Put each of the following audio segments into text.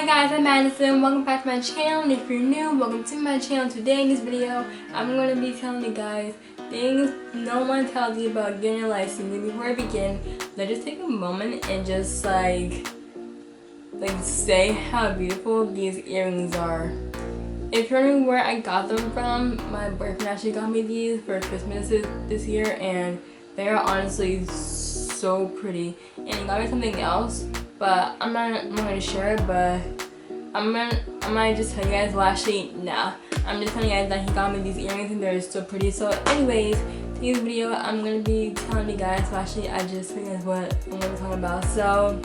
Hi guys, I'm Madison. Welcome back to my channel, and if you're new, welcome to my channel. Today in this video, I'm going to be telling you guys things no one tells you about getting a license. And before I begin, let's just take a moment and just like say how beautiful these earrings are. If you're wondering where I got them from, my boyfriend actually got me these for Christmas this year, and they are honestly so pretty. And he got me something else, but I'm not going to share it, but I might just tell you guys. Well, actually, nah. I'm just telling you guys that he got me these earrings and they're so pretty. So anyways, today's video, I'm going to be telling you guys, well, actually, I just figured what I'm going to talk about. So,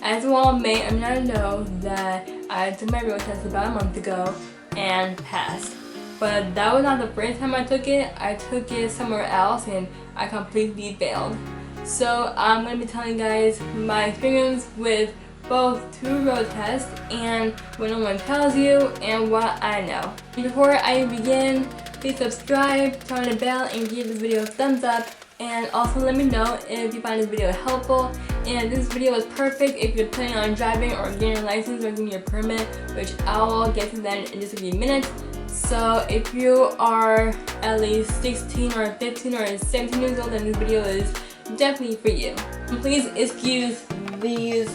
as you all may or may not know, that I took my road test about a month ago and passed. But that was not the first time I took it. I took it somewhere else and I completely failed. So I'm going to be telling you guys my experience with both two road tests and what no one tells you and what I know. Before I begin, please subscribe, turn on the bell, and give this video a thumbs up. And also let me know if you find this video helpful. And this video is perfect if you're planning on driving or getting a license or getting your permit, which I'll get to that in just a few minutes. So if you are at least 16 or 15 or 17 years old, then this video is definitely for you. Please excuse these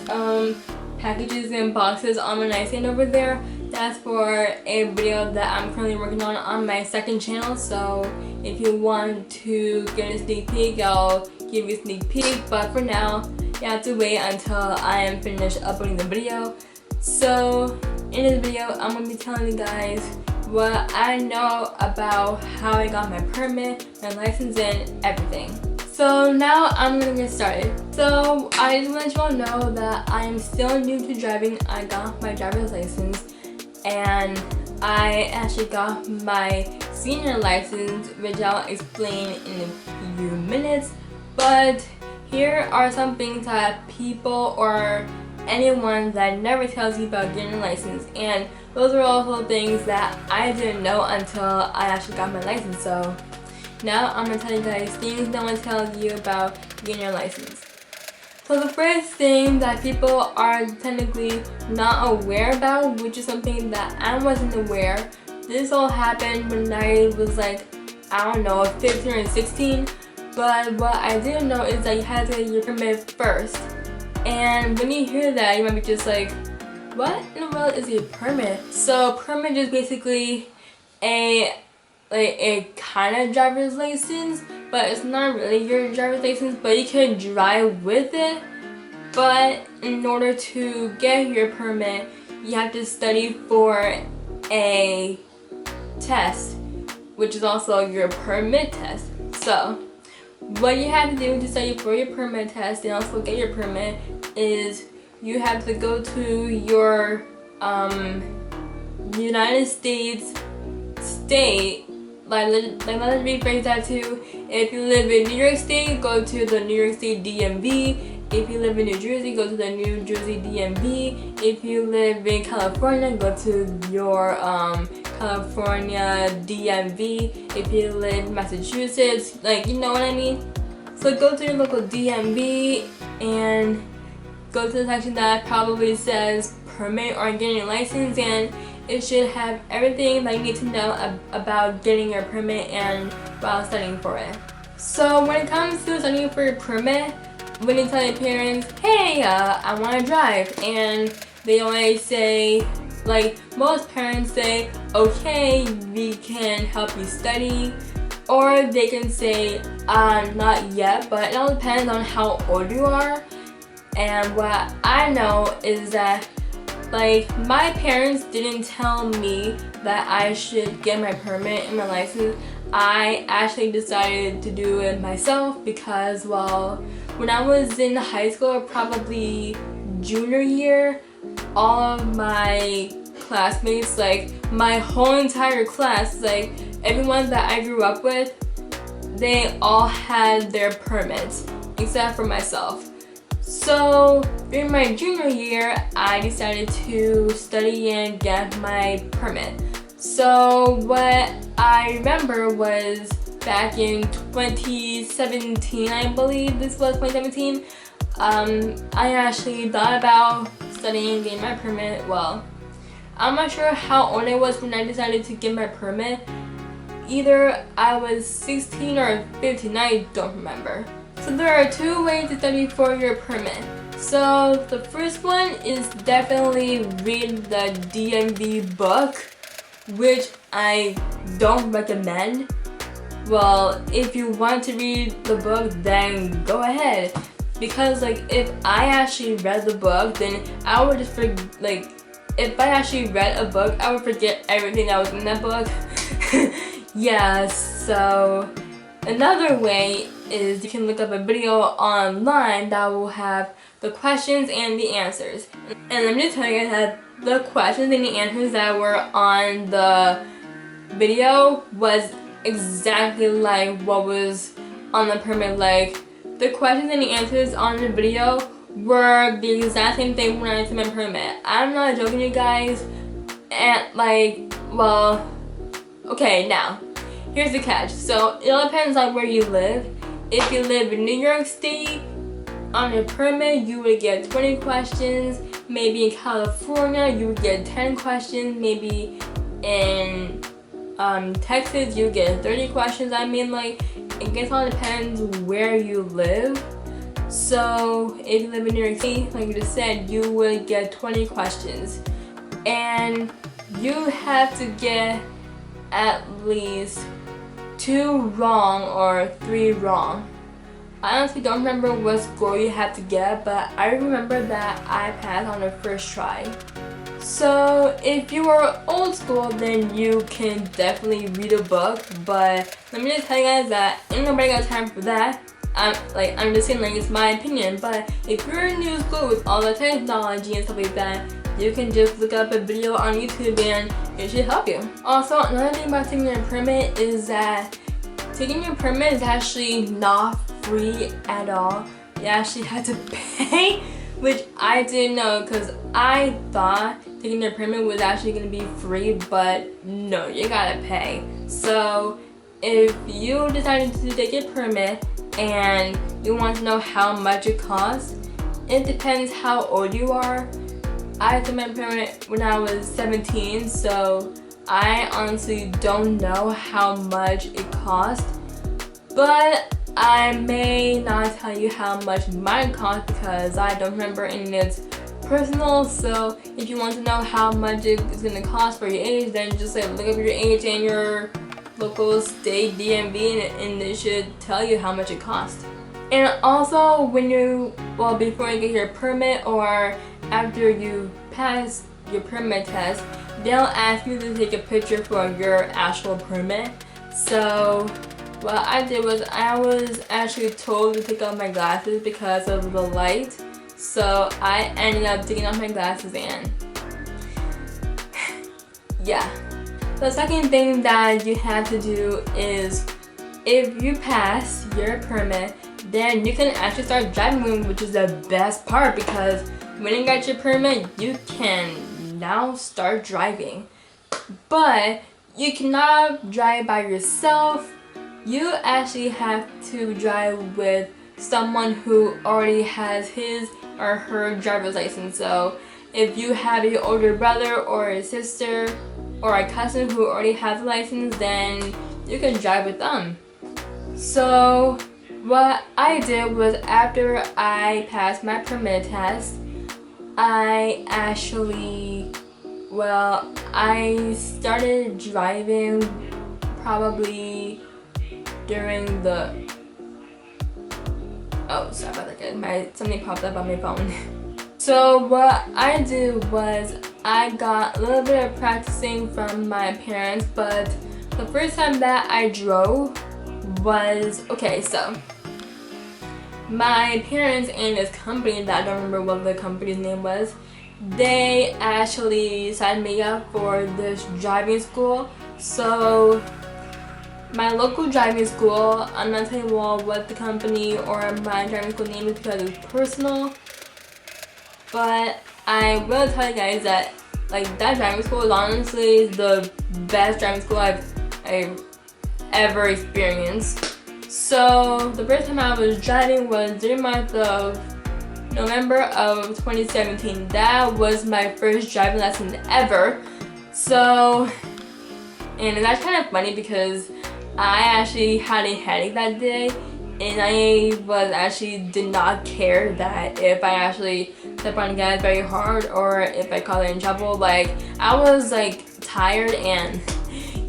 packages and boxes on my nightstand over there. That's for a video that I'm currently working on my second channel. So if you want to get a sneak peek, I'll give you a sneak peek. But for now, you have to wait until I am finished uploading the video. So in this video, I'm going to be telling you guys what I know about how I got my permit, my license, and everything. So now I'm gonna get started. So I just want you all to know that I am still new to driving. I got my driver's license and I actually got my senior license, which I'll explain in a few minutes. But here are some things that people or anyone that never tells you about getting a license, and those are also things that I didn't know until I actually got my license. So now I'm going to tell you guys things no one tells you about getting your license. So the first thing that people are technically not aware about, which is something that I wasn't aware, this all happened when I was like, I don't know, 15 or 16. But what I didn't know is that you had to get your permit first. And when you hear that, you might be just like, what in the world is a permit? So permit is basically a kind of driver's license, but it's not really your driver's license, but you can drive with it. But in order to get your permit, you have to study for a test, which is also your permit test. So what you have to do to study for your permit test and also get your permit is you have to go to your United States state. Let me rephrase that too. If you live in New York State, go to the New York State DMV. If you live in New Jersey, go to the New Jersey DMV. If you live in California, go to your California DMV. If you live in Massachusetts, you know what I mean? So go to your local DMV and go to the section that probably says permit or getting a license, and it should have everything that you need to know about getting your permit and while studying for it. So when it comes to studying for your permit, when you tell your parents, hey, I want to drive, and they always say, most parents say, okay, we can help you study, or they can say, not yet, but it all depends on how old you are. And what I know is that my parents didn't tell me that I should get my permit and my license. I actually decided to do it myself because, well, when I was in high school, probably junior year, all of my classmates, my whole entire class, everyone that I grew up with, they all had their permits except for myself. So during my junior year, I decided to study and get my permit. So what I remember was back in 2017, I believe this was 2017, I actually thought about studying, getting my permit. Well, I'm not sure how old I was when I decided to get my permit. Either I was 16 or 15, I don't remember. So there are two ways to study for your permit. So the first one is definitely read the DMV book, which I don't recommend. Well, if you want to read the book, then go ahead. Because like if I actually read the book, then I would just if I actually read a book, I would forget everything that was in that book. Yeah, so another way is you can look up a video online that will have the questions and the answers. And let me just tell you guys that the questions and the answers that were on the video was exactly like what was on the permit. Like the questions and the answers on the video were the exact same thing when I took my permit. I'm not joking, you guys. And like, well, okay, now here's the catch. So it all depends on where you live. If you live in New York State, on your permit you would get 20 questions. Maybe in California you would get 10 questions. Maybe in Texas you get 30 questions. I mean, like, I guess it all depends where you live. So if you live in New York City, like I just said, you would get 20 questions. And you have to get at least 2 wrong or 3 wrong. I honestly don't remember what score you have to get, but I remember that I passed on the first try. So if you are old school, then you can definitely read a book, but let me just tell you guys that ain't nobody got time for that. I'm just saying, like, it's my opinion, but if you're in new school with all the technology and stuff like that, you can just look up a video on YouTube and it should help you. Also, another thing about taking your permit is that taking your permit is actually not free at all. You actually have to pay, which I didn't know, because I thought taking your permit was actually going to be free, but no, you gotta pay. So if you decided to take your permit and you want to know how much it costs, it depends how old you are. I took my permit when I was 17, so I honestly don't know how much it cost, but I may not tell you how much mine cost because I don't remember, and it's personal. So if you want to know how much it's going to cost for your age, then just like look up your age and your local state DMV, and it should tell you how much it costs. And also when before you get your permit or after you pass your permit test, they'll ask you to take a picture for your actual permit. So what I did was I was actually told to take off my glasses because of the light. So I ended up taking off my glasses, and yeah. The second thing that you have to do is, if you pass your permit, then you can actually start driving, which is the best part, because when you get your permit, you can now start driving. But you cannot drive by yourself. You actually have to drive with someone who already has his or her driver's license. So if you have an older brother or a sister or a cousin who already has a license, then you can drive with them. So what I did was, after I passed my permit test, I started driving probably during the, oh, sorry about that, something popped up on my phone. So what I did was I got a little bit of practicing from my parents, but the first time that I drove was, okay, so my parents and this company that I don't remember what the company's name was, they actually signed me up for this driving school. So my local driving school, I'm not telling you all what the company or my driving school name is because it's personal, but I will tell you guys that like that driving school is honestly the best driving school I've ever experienced. So the first time I was driving was during the month of November of 2017. That was my first driving lesson ever. So, and that's kind of funny because I actually had a headache that day, and I did not care that if I actually step on the gas very hard or if I caught in trouble. Like, I was like tired, and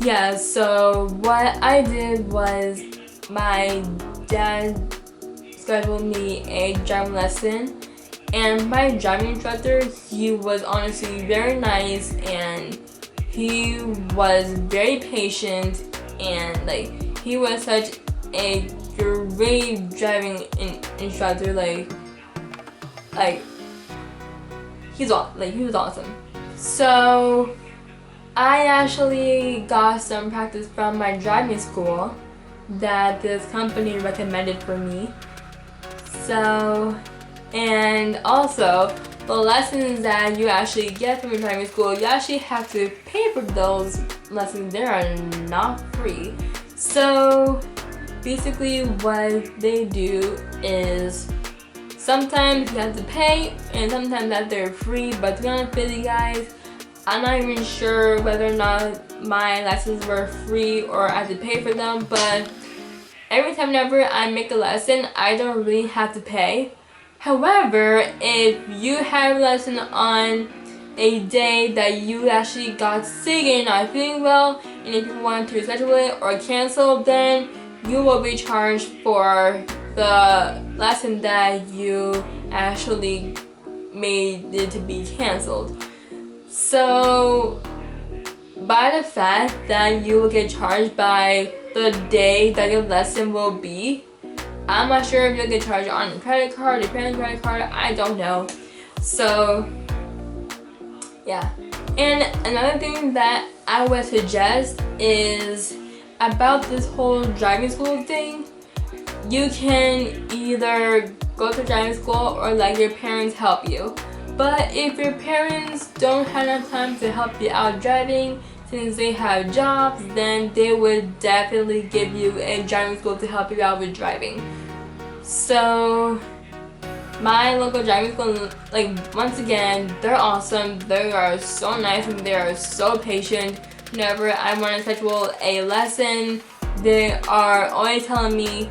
yeah, so what I did was my dad scheduled me a driving lesson, and my driving instructor, he was honestly very nice, and he was very patient, and like he was such a great driving instructor. Like he was awesome. So I actually got some practice from my driving school that this company recommended for me. So, and also the lessons that you actually get from your driving school, you actually have to pay for those lessons. They are not free. So basically what they do is sometimes you have to pay and sometimes that they're free. But to be honest with you guys, I'm not even sure whether or not my lessons were free or I had to pay for them, but every time whenever I make a lesson, I don't really have to pay. However, if you have a lesson on a day that you actually got sick and you're not feeling well, and if you want to reschedule it or cancel, then you will be charged for the lesson that you actually made it to be canceled. So by the fact that you will get charged by the day that your lesson will be, I'm not sure if you'll get charged on a credit card, a credit card, I don't know. So yeah. And another thing that I would suggest is about this whole driving school thing. You can either go to driving school or let your parents help you. But if your parents don't have enough time to help you out driving, since they have jobs, then they would definitely give you a driving school to help you out with driving. So my local driving school, like, once again, they're awesome. They are so nice and they are so patient. Whenever I want to schedule a lesson, they are always telling me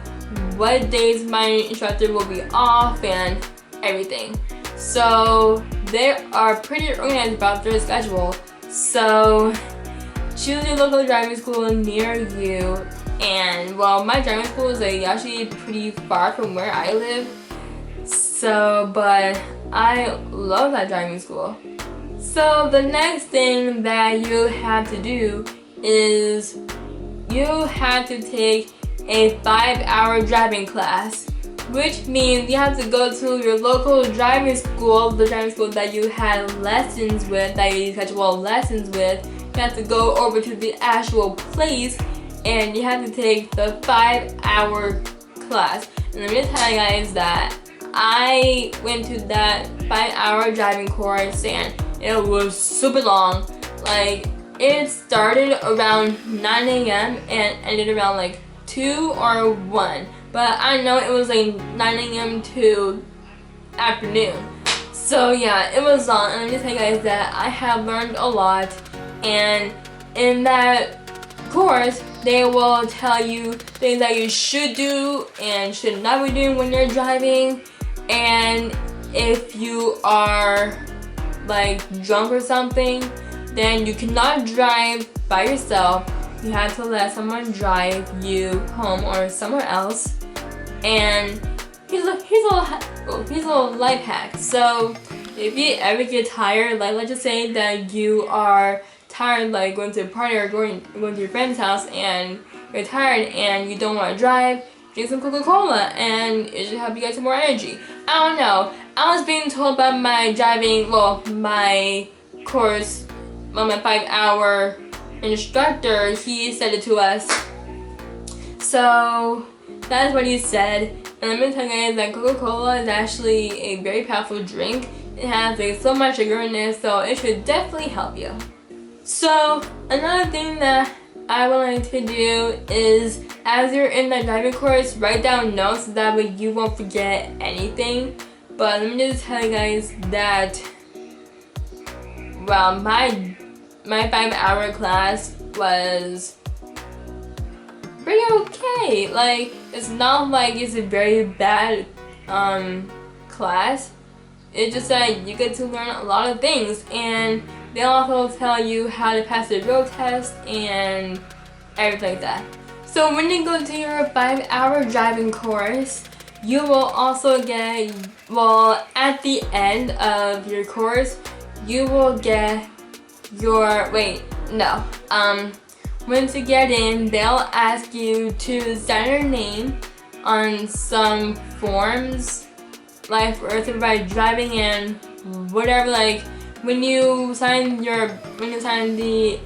what days my instructor will be off and everything. So they are pretty organized about their schedule. So choose your local driving school near you. And well, my driving school is actually pretty far from where I live. So, but I love that driving school. So the next thing that you have to do is you have to take a 5-hour driving class, which means you have to go to your local driving school, the driving school that you had lessons with, that you scheduled lessons with. You have to go over to the actual place and you have to take the 5-hour class. And let me tell you guys that I went to that 5-hour driving course and it was super long. Like, it started around 9 a.m. and ended around like 2 or 1. But I know it was like 9 a.m. to afternoon. So yeah, it was long. And let me tell you guys that I have learned a lot. And in that course, they will tell you things that you should do and should not be doing when you're driving. And if you are like drunk or something, then you cannot drive by yourself. You have to let someone drive you home or somewhere else. And here's a little life hack. So if you ever get tired, like let's just say that you are tired, like going to a party or going to your friend's house and you're tired and you don't want to drive, drink some Coca-Cola and it should help you get some more energy. I don't know. I was being told by my driving, my course, my 5-hour instructor, he said it to us. So that is what he said. And let me tell you guys that Coca-Cola is actually a very powerful drink. It has like so much sugar in it, so it should definitely help you. So another thing that I would like to do is, as you're in the driving course, write down notes so that way you won't forget anything. But let me just tell you guys that, well, my 5-hour class was pretty okay. Like, it's not like it's a very bad class. It's just that you get to learn a lot of things, and they also tell you how to pass the road test and everything like that. So when you go to your 5-hour driving course, you will also get, well, at the end of your course, you will get your, once you get in, they'll ask you to sign your name on some forms, like for by driving in whatever, like when you sign the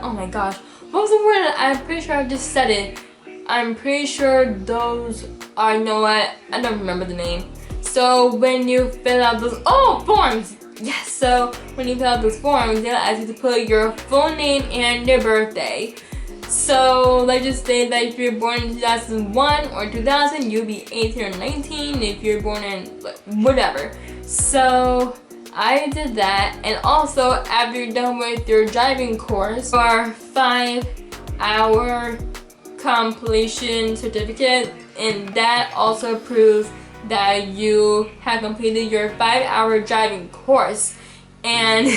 oh my gosh, what was the word? I'm pretty sure I just said it. I'm pretty sure those are, you know what, I don't remember the name. So when you fill out those, forms! Yes, so when you fill out those forms, they'll ask you to put your full name and your birthday. So let's just say that if you're born in 2001 or 2000, you'll be 18 or 19 if you're born in whatever. So I did that, and also after you're done with your driving course, your 5-hour completion certificate, and that also proves that you have completed your 5-hour driving course. And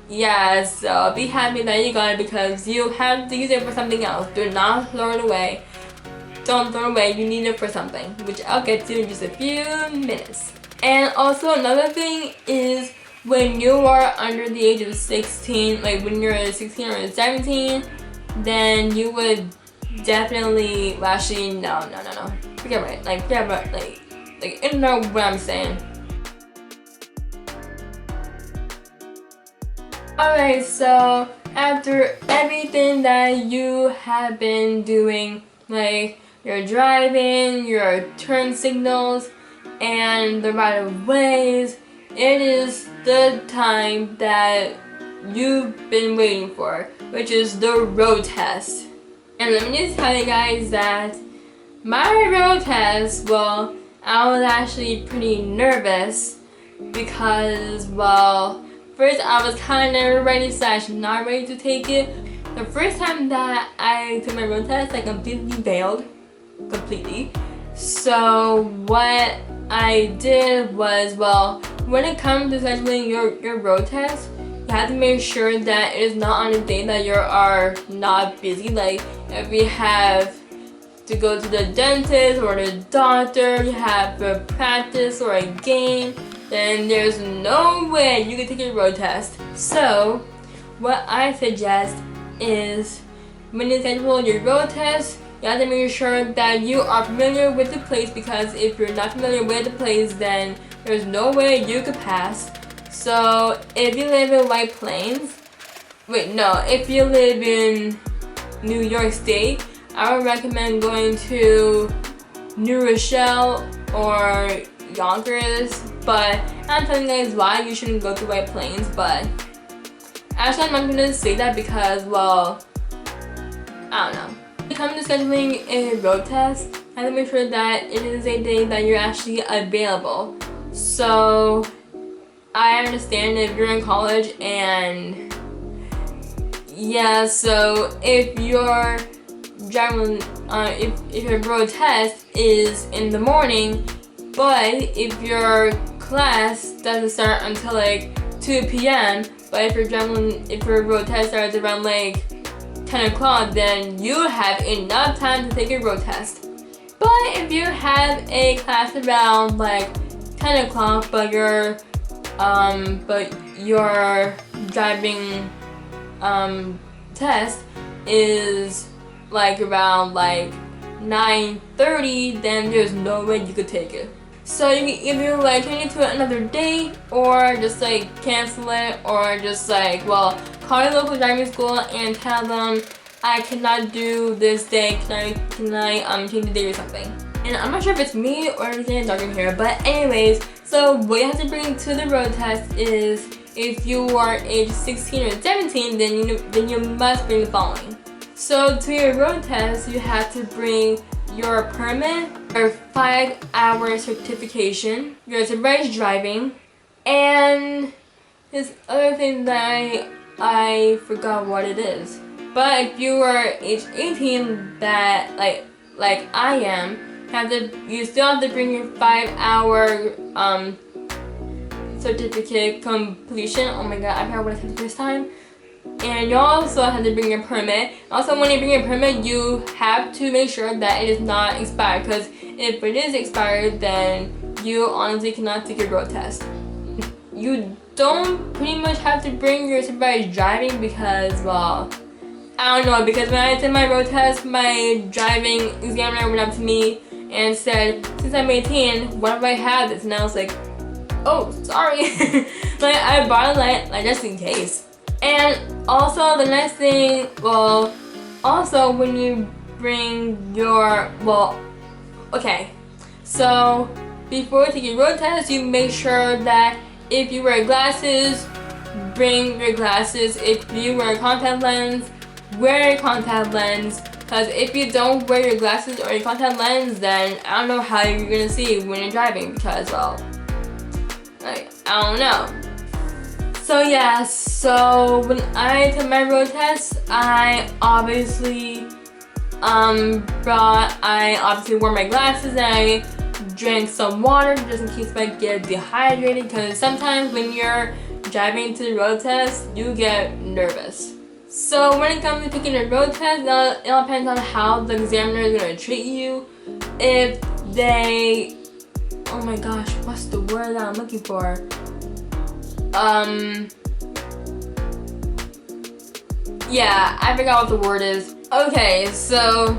yeah, so be happy that you got it, because you have to use it for something else. Do not throw it away. Don't throw it away, you need it for something, which I'll get to in just a few minutes. And also another thing is, when you are under the age of 16, like when you're 16 or 17, then you would definitely, well, actually, no. Forget about it. You know what I'm saying. Alright, so after everything that you have been doing, like your driving, your turn signals, and the right of ways, it is the time that you've been waiting for, which is the road test. And let me just tell you guys that my road test, well, I was actually pretty nervous because, well, first I was kind of ready / not ready to take it. The first time that I took my road test, I completely failed. Completely. So what I did was, well, when it comes to scheduling your road test, you have to make sure that it is not on a day that you are not busy. Like if you have to go to the dentist or the doctor, you have a practice or a game, then there's no way you can take your road test. So what I suggest is, when you schedule your road test, you have to make sure that you are familiar with the place, because if you're not familiar with the place, then there's no way you could pass. So if you live in White Plains, if you live in New York State, I would recommend going to New Rochelle or Yonkers, but I'm telling you guys why you shouldn't go to White Plains. But actually, I'm not gonna say that because, well, I don't know. When it comes to scheduling a road test, you have to make sure that it is a day that you're actually available. So I understand if you're in college, and yeah, so if you're driving, if your road test is in the morning, but if your class doesn't start until like 2 p.m. but if your road test starts around like 10 o'clock, then you have enough time to take your road test. But if you have a class around like 10 o'clock, but your driving test is like around like 9:30, then there's no way you could take it. So you can either like change it to another date, or just like cancel it, or just like, well, call your local driving school and tell them I cannot do this day. Can I change the date or something? And I'm not sure if it's me or if it's getting dark in here, but anyways, so what you have to bring to the road test is, if you are age 16 or 17, then you must bring the following. So to your road test, you have to bring your permit, your 5-hour certification, your supervised driving, and this other thing that I forgot what it is. But if you are age 18, that like I am, you still have to bring your 5-hour certificate completion. Oh my god, I forgot what I said the first time. And you also have to bring your permit. Also, when you bring your permit, you have to make sure that it is not expired, because if it is expired, then you honestly cannot take your road test. You don't pretty much have to bring your supervised driving because, well, I don't know, because when I did my road test, my driving examiner went up to me and said, since I'm 18, what if I have this? And I was like, oh, sorry. Like, I bought it like just in case. And also the next thing, well, also when you bring your, well, okay, so before taking road test, you make sure that if you wear glasses, bring your glasses. If you wear a contact lens, wear your contact lens, because if you don't wear your glasses or your contact lens, then I don't know how you're gonna see when you're driving, because, well, like, I don't know. So yeah, so when I took my road test, I obviously wore my glasses and I drank some water just in case I get dehydrated, because sometimes when you're driving to the road test, you get nervous. So when it comes to taking a road test, it all depends on how the examiner is going to treat you. If they, oh my gosh, what's the word that I'm looking for? Yeah, I forgot what the word is. Okay, so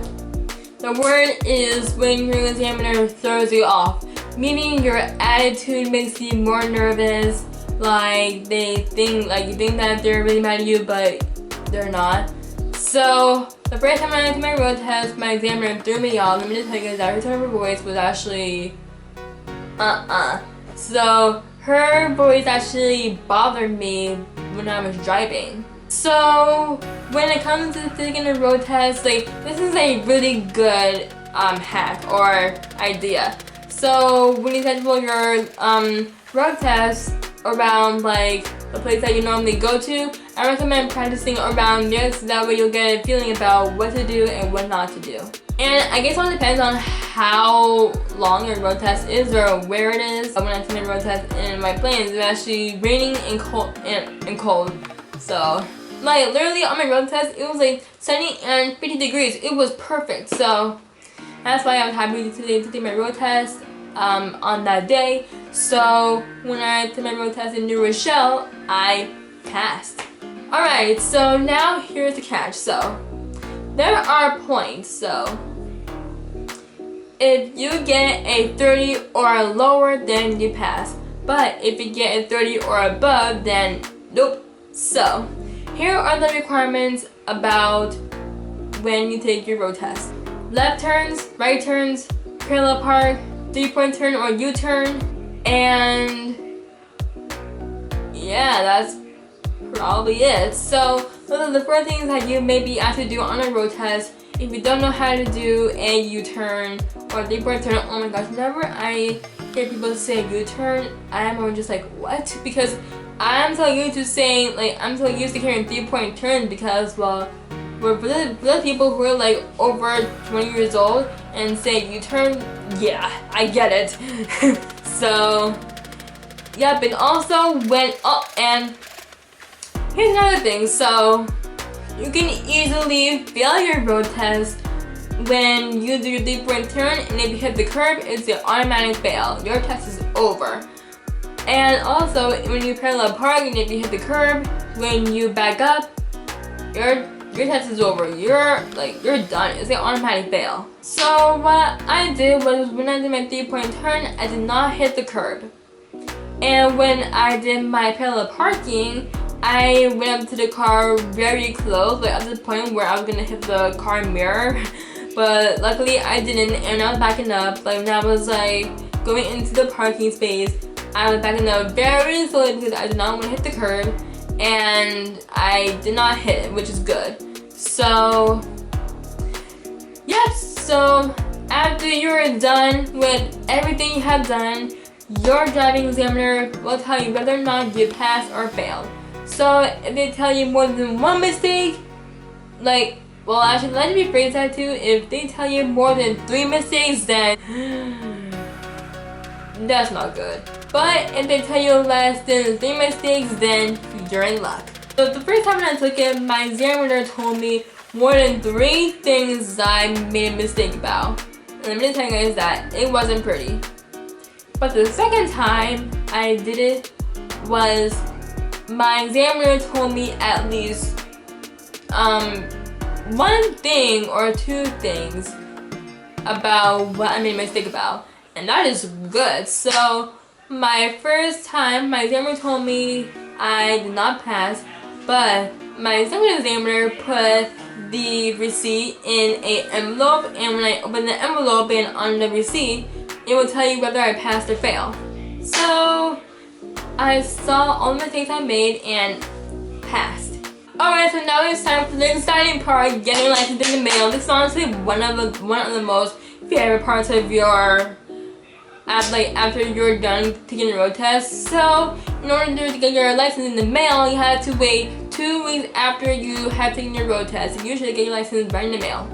the word is when your examiner throws you off, meaning your attitude makes you more nervous, like you think that they're really mad at you, but they're not. So the first time I took my road test, my examiner threw me off. Let me just tell you guys, every tone of her voice was actually So her voice actually bothered me when I was driving. So when it comes to taking a road test, like, this is a really good hack or idea. So when you schedule your road test around like the place that you normally go to, I recommend practicing around there, so that way you'll get a feeling about what to do and what not to do. And I guess it all depends on how long your road test is or where it is. When I took my road test in my plains, it was actually raining and cold. So, like, literally on my road test, it was like 70 and 50 degrees. It was perfect. So that's why I was happy today to take my road test on that day. So when I took my road test in New Rochelle, I passed. Alright, so now here's the catch. So there are points. So if you get a 30 or lower, then you pass. But if you get a 30 or above, then nope. So here are the requirements about when you take your road test. Left turns, right turns, parallel park, 3-point turn or U-turn, and yeah, that's probably it. So those are the 4 things that you may be asked to do on a road test. If you don't know how to do a U-turn or 3-point turn, oh my gosh, whenever I hear people say U-turn, I'm always just like, what? Because I'm so used to saying, like, I'm so used to hearing 3-point turns, because, well, for the people who are like over 20 years old and say U-turn, yeah, I get it. So, yep, and also and here's another thing. So you can easily fail your road test when you do your 3-point turn, and if you hit the curb, it's an automatic fail. Your test is over. And also, when you parallel park and if you hit the curb, when you back up, your test is over. You're done. It's an automatic fail. So what I did was, when I did my 3-point turn, I did not hit the curb. And when I did my parallel parking, I went up to the car very close, like up to the point where I was gonna hit the car mirror. But luckily I didn't, and I was backing up. Like, when I was like going into the parking space, I was backing up very slowly because I did not want to hit the curb, and I did not hit it, which is good. So, yep, so After you're done with everything you have done, your driving examiner will tell you whether or not you passed or failed. So if they tell you more than one mistake, well, actually, let me rephrase that too. If they tell you more than 3 mistakes, then that's not good. But if they tell you less than 3 mistakes, then you're in luck. So the first time I took it, my examiner told me more than 3 things I made a mistake about. And I'm gonna tell you guys that it wasn't pretty. But the second time I did it was my examiner told me at least 1 thing or 2 things about what I made a mistake about, and that is good. So my first time, my examiner told me I did not pass, but my second examiner put the receipt in an envelope, and when I open the envelope and on the receipt, it will tell you whether I passed or failed. So I saw all the mistakes I made and passed. Alright, so now it's time for the exciting part, getting your license in the mail. This is honestly one of the most favorite parts of your after you're done taking the road test. So in order to get your license in the mail, you have to wait 2 weeks after you have taken your road test. You usually get your license right in the mail.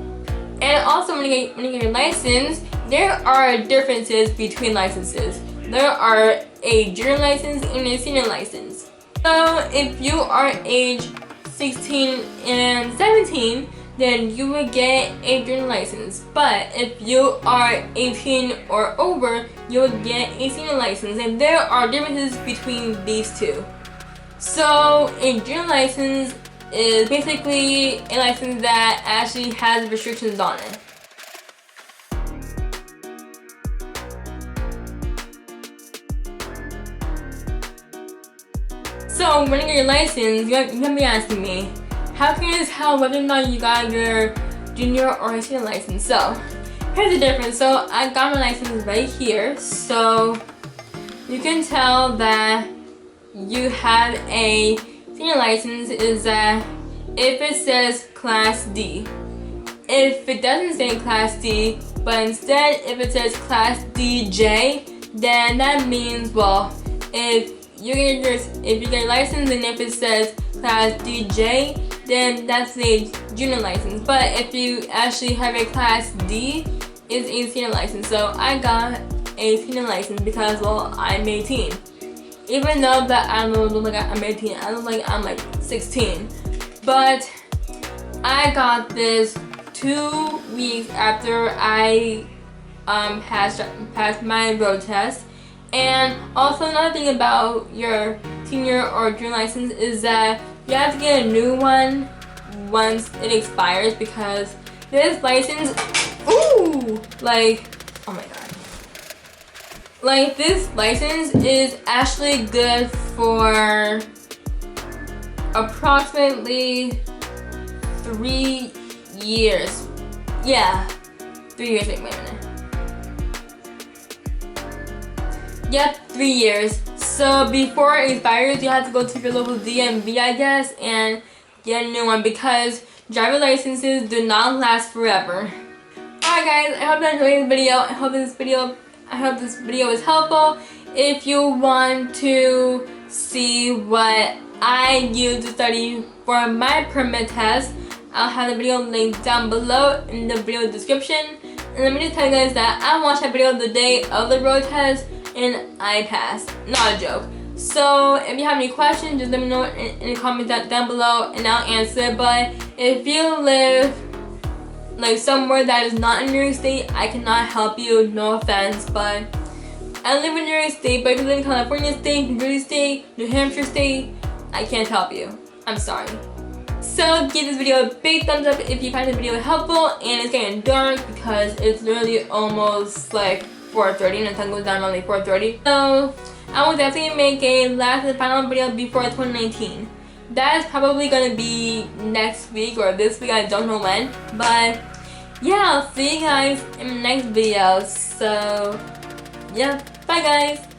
And also when you get your license, there are differences between licenses. There are a junior license and a senior license. So if you are age 16 and 17, then you will get a junior license. But if you are 18 or over, you will get a senior license. And there are differences between these two. So a junior license is basically a license that actually has restrictions on it. So when you get your license, you're gonna be asking me, how can you tell whether or not you got your junior or senior license? So here's the difference. So I got my license right here. So you can tell that you have a senior license is that if it says Class D. If it doesn't say Class D, but instead if it says Class DJ, then that means, well, if you get your license and if it says Class DJ, then that's a junior license. But if you actually have a Class D, it's a senior license. So I got a senior license because, well, I'm 18. Even though that I don't look like I'm 18, I look like I'm like 16. But I got this 2 weeks after I passed my road test. And also another thing about your senior or junior license is that you have to get a new one once it expires, because this license, oh my god. Like, this license is actually good for approximately 3 years. Yeah, 3 years, wait a minute. Yep, 3 years. So before it expires, you have to go to your local DMV, I guess, and get a new one, because driver licenses do not last forever. Alright guys, I hope you enjoyed this video. I hope this video is helpful. If you want to see what I use to study for my permit test, I'll have the video linked down below in the video description. And let me just tell you guys that I watched that video the day of the road test and I passed. Not a joke. So if you have any questions, just let me know in the comments down below and I'll answer. But if you live like somewhere that is not in New York State, I cannot help you, no offense, but I live in New York State. But if you live in California State, New Jersey State, New Hampshire State, I can't help you. I'm sorry. So give this video a big thumbs up if you find the video helpful, and it's getting dark because it's literally almost like 4:30 and the sun goes down only 4:30. So I will definitely make a last and final video before 2019. That is probably gonna be next week or this week, I don't know when. But yeah, I'll see you guys in the next video. So yeah, bye guys.